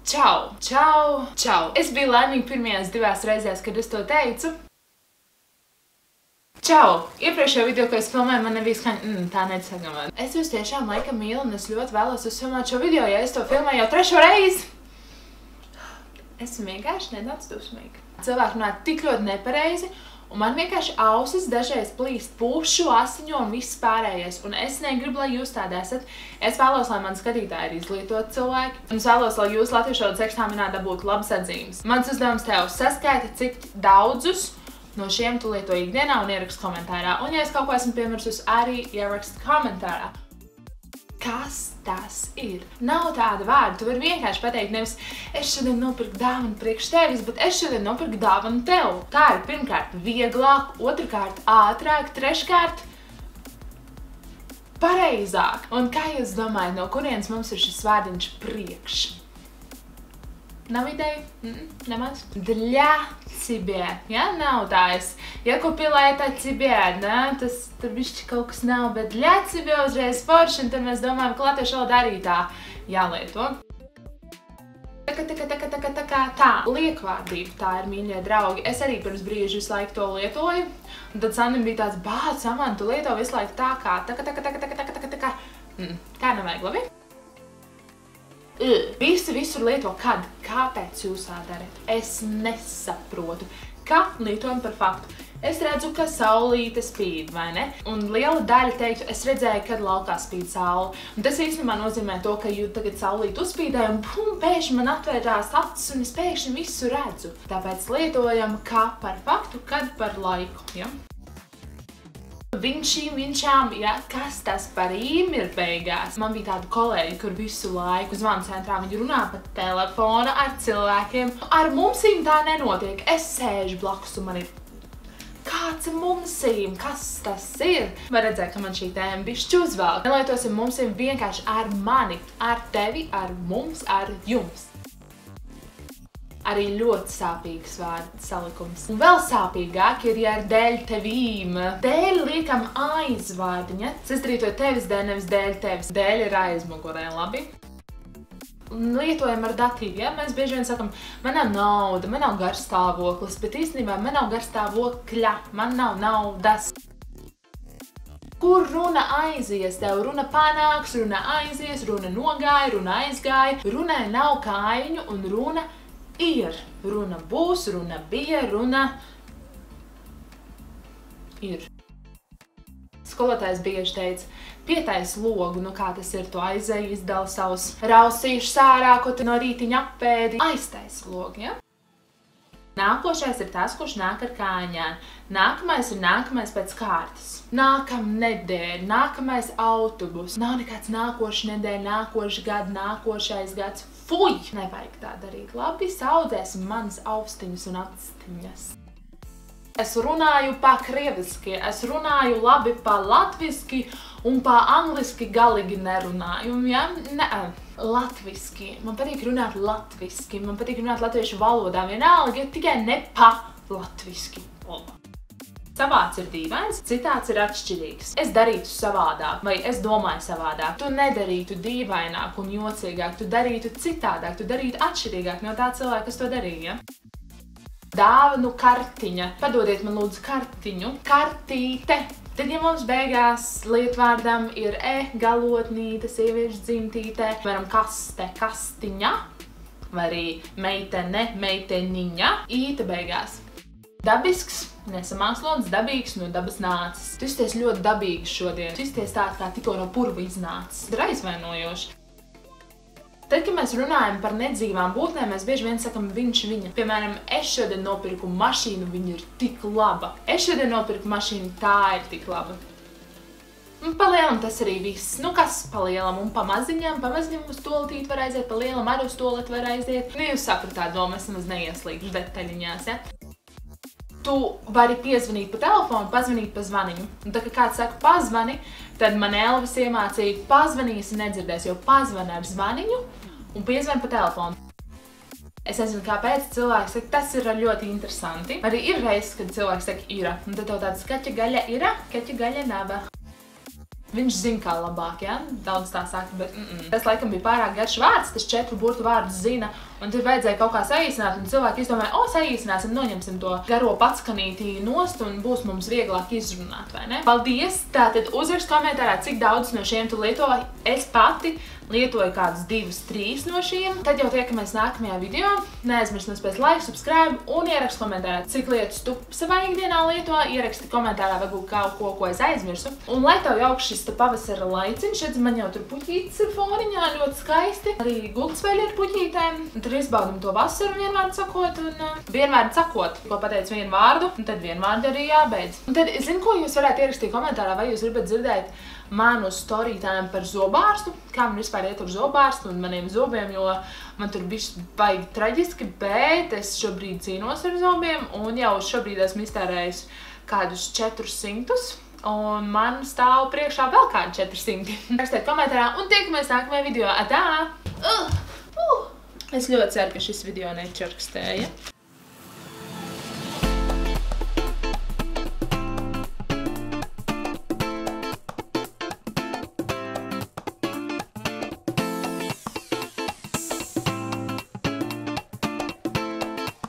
Čau, čau, čau. Es biju laimīga pirmajās 2 reizēs, kad es to teicu. Čau! Iepriekšējā video, ko es filmēju, man nebija skaņa. Tā nesagamā. Es jūs tiešām laikam mīlu un es ļoti vēlos uzfilmēt šo video, ja es to filmēju jau 3. reizi. Esmu vienkārši nedaudz dusmīga. Cilvēki runā tik ļoti nepareizi, un man vienkārši ausis dažreiz plīst pušu, asiņo un viss pārējais. Un es negribu, lai jūs tādi esat. Es vēlos, lai mani skatītāji ir izglītoti cilvēki. Un es vēlos, lai jūs latviešu valodas eksāmenā dabūtu labas atzīmes. Mans uzdevums tev saskaita, cik daudzus no šiem tu lieto ikdienā un ierakst komentārā. Un ja es kaut ko esmu piemirsus, arī ierakst komentārā. Kas tas ir? Nav tāda vārda. Tu vari vienkārši pateikt, nevis es šodien nopirku dāvanu priekš tevis, bet es šodien nopirku dāvanu tev. Tā ir pirmkārt vieglāk, otrkārt ātrāk, treškārt pareizāk. Un kā jūs domājat, no kurienes mums ir šis vārdiņš priekš? Nav ideja? Nemaz? Для тебя. Ja? Nav tā es. Ja kupila это тебе, да? Tas tur bišķi kaut kas nav, bet для тебя uzreiz forši, un tad mēs domājam, ka latviešu valoda arī tā jālieto. Tā. Liekvārdība, tā ir, mīļie draugi. Es arī pirms brīža visu laiku to lietoju. Un tad Sandim bija tāds, bāc, Aman, tu lieto visu laiku tā kā. Tā nevajag, labi? Visi visur lieto kad. Kāpēc jūs tā darat? Es nesaprotu. Kā lietojam par faktu? Es redzu, ka saulīte spīd, vai ne? Un liela daļa teiktu, es redzēju, kad laukā spīd saule. Un tas īstenībā nozīmē to, ka jūs tagad saulīte uzspīdēja un pēkšņi man atvērās acis un es pēkšņi visu redzu. Tāpēc lietojam kā par faktu, kad par laiku, ja? Viņšīm, viņšām, ja, kas tas par īm ir beigās? Man bija tāda kolēģi, kur visu laiku zvanu centrā, viņi runā pa telefonu ar cilvēkiem. Ar mumsīm tā nenotiek. Es sēžu blakus un man ir kāds ir mumsīm? Kas tas ir? Var redzēt, ka man šī tēma bišķi uzvelk. Nelietosim mumsīm vienkārši ar mani, ar tevi, ar mums, ar jums. Arī ļoti sāpīgs vārdu salikums. Un vēl sāpīgāk ir, ja ar dēļ tevīm. Dēļ liekam aizvārdiņa. Es darītu tevis dēļ, nevis dēļ tevis. Dēļ ir aizmugurē, labi? Lietojam ar datību, ja? Mēs bieži vien sakam, man nav nauda, man nav garstāvoklis, bet īstenībā man nav garstāvokļa, man nav naudas. Kur runa aizies? Tev runa panāks, runa aizies, runa nogāja, runa aizgāja. Runai nav kājiņu un runa ir. Runa būs, runa bija, runa ir. Skolotājs bieži teica, pietais logu, nu kā tas ir, tu aizēji, izdala savus rausīšus ārā, ko tu no rītiņa apēdi. Aiztais logu, ja? Nākošais ir tas, kurš nāk ar kājām. Nākamais ir nākamais pēc kārtas. Nākamnedēļ, nākamais autobus. Nav nekāds nākoša nedēļa, nākoša gada, nākošais gads. Fuj! Nevajag tā darīt. Labi, saudzēsim manas austiņas un actiņas. Es runāju pa krieviski, es runāju labi pa latviski un pa angliski galīgi nerunāju, ja? Nē, latviski. Man patīk runāt latviski, man patīk runāt latviešu valodā, vienalga, tikai ne pa latviski. Savāds ir dīvains, citāds ir atšķirīgs. Es darītu savādāk, vai es domāju savādāk. Tu nedarītu dīvaināk un jocīgāk, tu darītu citādāk, tu darītu atšķirīgāk no tā cilvēka, kas to darīja. Dāvanu kartiņa. Padodiet man lūdzu kartiņu. Kartīte. Tad, ja mums beigās lietvārdam ir galotnīte, sieviešu dzimtīte, piemēram, kaste, kastiņa, vai arī meitene, meiteniņa, īte beigās. Dabisks, nesamākslots, dabīgs, no dabas nācis. Tu izties ļoti dabīgs šodien. Tu izties tāds, kā tikko no purva iznācis. Tas ir aizvainojoši. Tad, kad mēs runājam par nedzīvām būtnēm, mēs bieži vien sakam viņš, viņa. Piemēram, es šodien nopirku mašīnu, viņa ir tik laba. Es šodien nopirku mašīnu, tā ir tik laba. Un pa lielam tas arī viss. Nu, kas pa lielam un pa maziņam? Pa maziņam uz toletīt var aiziet, pa lielam arī uz tolet var aiziet. Nu, jūs sapratāt domu, es nemaz neieslīgšu detaļiņās, ja? Tu vari piezvanīt pa telefonu, pazvanīt pa zvaniņu. Un tā, kā kāds saka pazvani, tad man Elvis iemācīja pazvanīsi nedzirdēs, jo pazvani ar zvaniņu un piezvani pa telefonu. Es nezinu, kāpēc cilvēks saka, tas ir ļoti interesanti. Arī ir reizes, kad cilvēks saka ira, un tad tev tāds kaķa gaļa ira, kaķa gaļa naba. Viņš zina, kā labāk, ja? Daudz tā saka, bet Tas laikam bija pārāk garš vārds, tas 4 burtu vārdus zina. Un tur vajadzēja kaut kā saīsināt, un cilvēki izdomāja, saīsināsim, noņemsim to garo patskanīti nost, un būs mums vieglāk izrunāt, vai ne? Paldies! Tātad uzrakst komentārā, cik daudz no šiem tu lieto. Es pati lietoju kādas 2-3 no šiem. Tad jau tiekamies nākamajā video. Neaizmirst nospiest like, subscribe un ierakst komentārā, cik lietas tu savā ikdienā lieto. Ieraksti komentārā varbūt kaut ko es aizmirsu. Un lai tev jauks šis pavasara laiciņš, redz, man jau tur puķītes ir foriņā, ļoti skaisti. Arī gultsveļi ir puķītēm. Un tur izbaudam to vasaru vienvārdu sakot un vienvārdu sakot. Ko pateicu vienu vārdu, un tad vienvārdu arī jābeidz. Un tad, zinu, ko jūs varētu ierakstīt komentārā, vai jūs gribat dzirdēt manu storītājiem par zobārstu, kā man vispār iet ar zobārstu un maniem zobiem, jo man tur bišķi baigi traģiski, bet es šobrīd cīnos ar zobiem un jau šobrīd esmu iztērējis kādus 400 un man stāv priekšā vēl kādi 400. Rakstiet komentārā un tiekamies nākamajā video. Atā! Es ļoti ceru, ka šis video nečarkstēja.